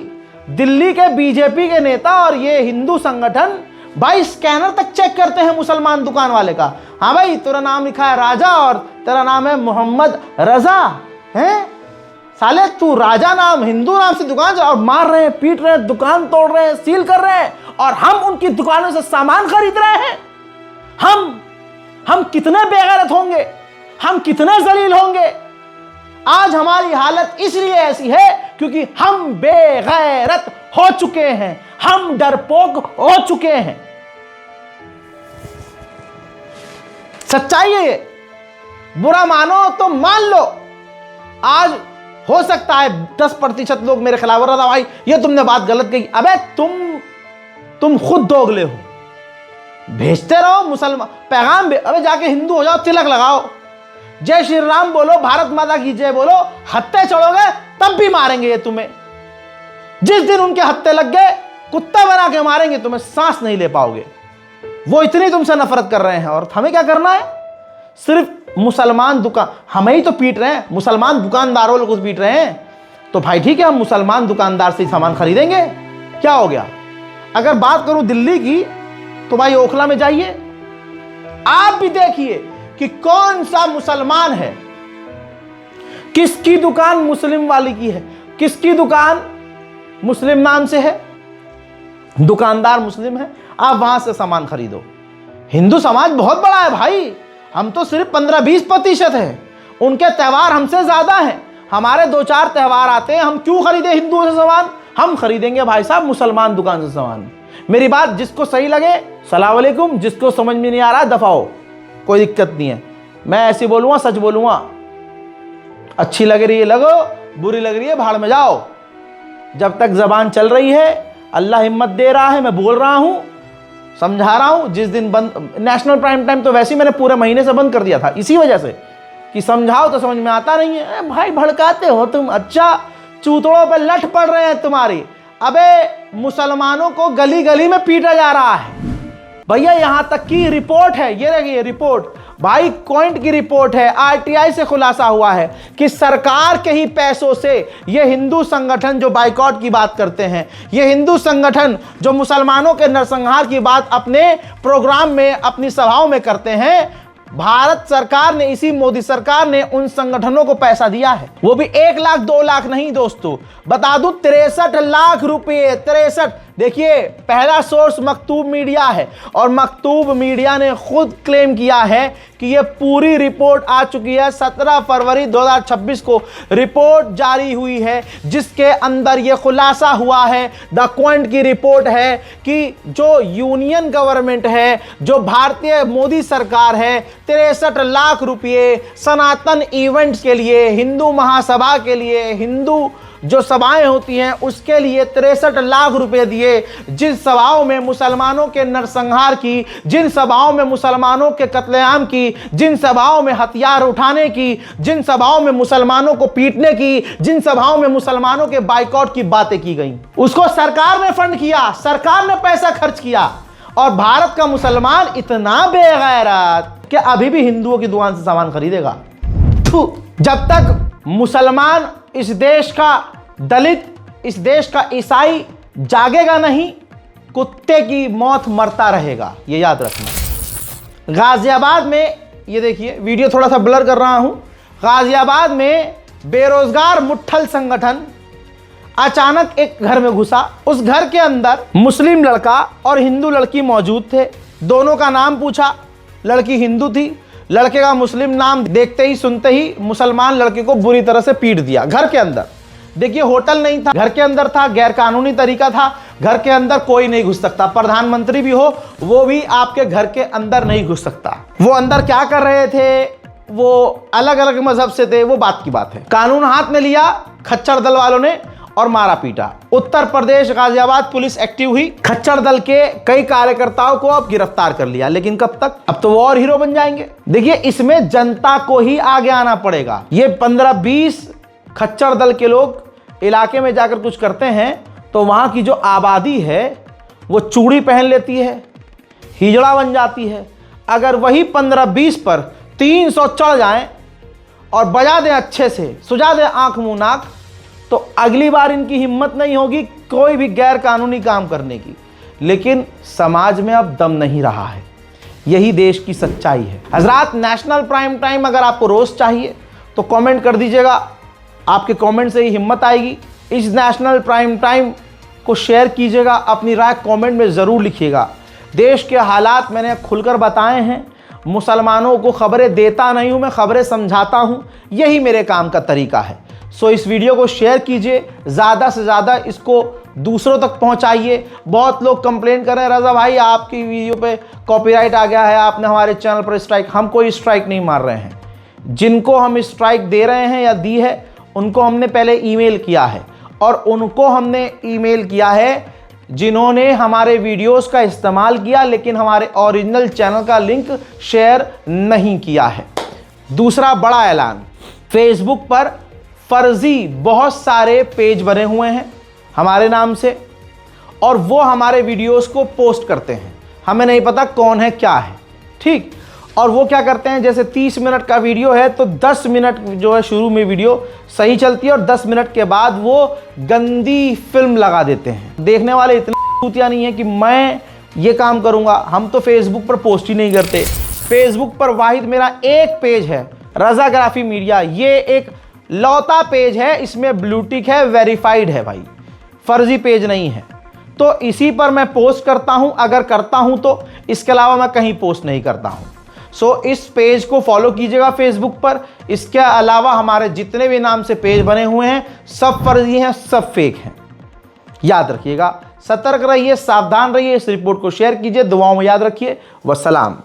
दिल्ली के बीजेपी के नेता और ये हिंदू संगठन भाई स्कैनर तक चेक करते हैं मुसलमान दुकान वाले का। हाँ भाई, तेरा नाम लिखा है राजा और तेरा नाम है मोहम्मद रजा है। साले तू राजा नाम, हिंदू नाम से दुकान और मार रहे हैं, पीट रहे हैं, दुकान तोड़ रहे हैं, सील कर रहे हैं, और हम उनकी दुकानों से सामान खरीद रहे हैं। हम कितने बेगैरत होंगे, हम कितने जलील होंगे। आज हमारी हालत इसलिए ऐसी है क्योंकि हम बेगैरत हो चुके हैं, हम डरपोक हो चुके हैं। सच्चाई है ये, बुरा मानो तो मान लो। आज हो सकता है 10% लोग मेरे खिलाफ हो रहा था, भाई ये तुमने बात गलत कही। अबे तुम खुद दोगले हो। भेजते रहो मुसलमान पैगाम, अबे जाके हिंदू हो जाओ, तिलक लगाओ, जय श्री राम बोलो, भारत माता की जय बोलो। हत्थे चढ़ोगे तब भी मारेंगे ये तुम्हें। जिस दिन उनके हत्थे लग गए, कुत्ता बना के मारेंगे, तुम्हें सांस नहीं ले पाओगे। वो इतनी तुमसे नफरत कर रहे हैं, और हमें क्या करना है? सिर्फ मुसलमान दुकान, हमें ही तो पीट रहे हैं, मुसलमान दुकानदारों लोग पीट रहे हैं। तो भाई ठीक है, हम मुसलमान दुकानदार से सामान खरीदेंगे, क्या हो गया? अगर बात करूं दिल्ली की, तो भाई ओखला में जाइए, आप भी देखिए कि कौन सा मुसलमान है, किसकी दुकान मुस्लिम वाली की है, किसकी दुकान मुस्लिम नाम से है, दुकानदार मुस्लिम है, आप वहां से सामान खरीदो। हिंदू समाज बहुत बड़ा है भाई, हम तो सिर्फ 15-20% हैं, उनके त्यौहार हमसे ज्यादा हैं। हमारे 2-4 त्यौहार आते हैं, हम क्यों खरीदे हिंदुओं से सामान? हम खरीदेंगे भाई साहब मुसलमान दुकान से सामान। मेरी बात जिसको सही लगे सलाम अलैकुम, जिसको समझ में नहीं आ रहा दफाओ, कोई दिक्कत नहीं है। मैं ऐसे बोलूंगा, सच बोलूंगा, अच्छी लग रही है लगो, बुरी लग रही है भाड़ में जाओ। जब तक जबान चल रही है, अल्लाह हिम्मत दे रहा है, मैं बोल रहा हूं, समझा रहा हूं। जिस दिन बंद, नेशनल प्राइम टाइम तो वैसे ही मैंने पूरे महीने से बंद कर दिया था, इसी वजह से कि समझाओ तो समझ में आता नहीं है। भाई भड़काते हो तुम, अच्छा चूतड़ों पे लठ पड़ रहे हैं तुम्हारी। अबे मुसलमानों को गली गली में पीटा जा रहा है भैया। यहां तक की रिपोर्ट है, ये देखिए रिपोर्ट, भाई क्वाइंट की रिपोर्ट है, आरटीआई से खुलासा हुआ है कि सरकार के ही पैसों से ये हिंदू संगठन जो बाइकआउट की बात करते हैं, ये हिंदू संगठन जो मुसलमानों के नरसंहार की बात अपने प्रोग्राम में, अपनी सभाओं में करते हैं, भारत सरकार ने, इसी मोदी सरकार ने उन संगठनों को पैसा दिया है। वो भी 1 लाख 2 लाख नहीं दोस्तों, बता दूं 63 लाख रुपए। 63, देखिए पहला सोर्स मकतूब मीडिया है, और मकतूब मीडिया ने खुद क्लेम किया है कि ये पूरी रिपोर्ट आ चुकी है। 17 फरवरी 2026 को रिपोर्ट जारी हुई है, जिसके अंदर ये खुलासा हुआ है, द क्वांट की रिपोर्ट है कि जो यूनियन गवर्नमेंट है, जो भारतीय मोदी सरकार है, 63 लाख रुपये सनातन इवेंट्स के लिए, हिंदू महासभा के लिए, हिंदू जो सभाएं होती हैं उसके लिए 63 लाख रुपए दिए। जिन सभाओं में मुसलमानों के नरसंहार की, जिन सभाओं में मुसलमानों के कत्लेआम की, जिन सभाओं में हथियार उठाने की, जिन सभाओं में मुसलमानों को पीटने की, जिन सभाओं में मुसलमानों के बाइकआउट की बातें की गई, उसको सरकार ने फंड किया, सरकार ने पैसा खर्च किया। और भारत का मुसलमान इतना बेगैरत कि अभी भी हिंदुओं की दुकान से सामान खरीदेगा। जब तक मुसलमान, इस देश का दलित, इस देश का ईसाई जागेगा नहीं, कुत्ते की मौत मरता रहेगा, ये याद रखना। गाजियाबाद में, ये देखिए वीडियो थोड़ा सा ब्लर कर रहा हूं, गाजियाबाद में बेरोजगार मुट्ठल संगठन अचानक एक घर में घुसा। उस घर के अंदर मुस्लिम लड़का और हिंदू लड़की मौजूद थे। दोनों का नाम पूछा, लड़की हिंदू थी, लड़के का मुस्लिम नाम देखते ही सुनते ही मुसलमान लड़के को बुरी तरह से पीट दिया घर के अंदर। देखिए होटल नहीं था, घर के अंदर था, गैर कानूनी तरीका था, घर के अंदर कोई नहीं घुस सकता, प्रधानमंत्री भी हो वो भी आपके घर के अंदर नहीं घुस सकता। वो अंदर क्या कर रहे थे, वो अलग अलग मजहब से थे, वो बात की बात है। कानून हाथ में लिया खच्चर दल वालों ने और मारा पीटा। उत्तर प्रदेश गाजियाबाद पुलिस एक्टिव हुई, खच्चर दल के कई कार्यकर्ताओं को अब गिरफ्तार कर लिया, लेकिन कब तक? अब तो वो और हीरो बन जाएंगे। देखिए, इसमें जनता को ही आगे आना पड़ेगा। ये 15-20 खच्चर दल के लोग इलाके में जाकर कुछ करते हैं तो वहां की जो आबादी है वो चूड़ी पहन लेती है, हिजड़ा बन जाती है। अगर वही 15-20 पर 300 चढ़ जाएं और बजा दें अच्छे से, सुझा दें आंख मुंह नाक, तो अगली बार इनकी हिम्मत नहीं होगी कोई भी गैर कानूनी काम करने की। लेकिन समाज में अब दम नहीं रहा है, यही देश की सच्चाई है। हजरात, नेशनल प्राइम टाइम अगर आपको रोज चाहिए तो कमेंट कर दीजिएगा, आपके कमेंट से ही हिम्मत आएगी। इस नेशनल प्राइम टाइम को शेयर कीजिएगा, अपनी राय कमेंट में ज़रूर लिखिएगा। देश के हालात मैंने खुलकर बताए हैं, मुसलमानों को खबरें देता नहीं हूं मैं, खबरें समझाता हूं, यही मेरे काम का तरीका है। सो इस वीडियो को शेयर कीजिए, ज़्यादा से ज़्यादा इसको दूसरों तक पहुंचाइए। बहुत लोग कंप्लेंट कर रहे हैं, रज़ा भाई आपकी वीडियो पे कॉपीराइट आ गया है, आपने हमारे चैनल पर स्ट्राइक। हम कोई स्ट्राइक नहीं मार रहे हैं, जिनको हम स्ट्राइक दे रहे हैं या दी है उनको हमने पहले ईमेल किया है, और उनको हमने ईमेल किया है जिन्होंने हमारे वीडियोस का इस्तेमाल किया लेकिन हमारे ओरिजिनल चैनल का लिंक शेयर नहीं किया है। दूसरा बड़ा ऐलान, फेसबुक पर फर्जी बहुत सारे पेज बने हुए हैं हमारे नाम से, और वो हमारे वीडियोस को पोस्ट करते हैं। हमें नहीं पता कौन है क्या है, ठीक। और वो क्या करते हैं, जैसे 30 मिनट का वीडियो है तो 10 मिनट जो है शुरू में वीडियो सही चलती है और 10 मिनट के बाद वो गंदी फिल्म लगा देते हैं। देखने वाले इतने सूतिया नहीं है कि मैं ये काम करूंगा। हम तो फेसबुक पर पोस्ट ही नहीं करते। फेसबुक पर वाहिद मेरा एक पेज है, रज़ाग्राफी मीडिया। ये एक लौता पेज है, इसमें ब्लू टिक है, वेरीफाइड है भाई, फर्जी पेज नहीं है। तो इसी पर मैं पोस्ट करता हूं, अगर करता हूं तो, इसके अलावा मैं कहीं पोस्ट नहीं करता हूं। सो इस पेज को फॉलो कीजिएगा फेसबुक पर। इसके अलावा हमारे जितने भी नाम से पेज बने हुए हैं सब फर्जी हैं, सब फेक हैं। याद रखिएगा, सतर्क रहिए, सावधान रहिए। इस रिपोर्ट को शेयर कीजिए, दुआओं में याद रखिए। वस्सलाम।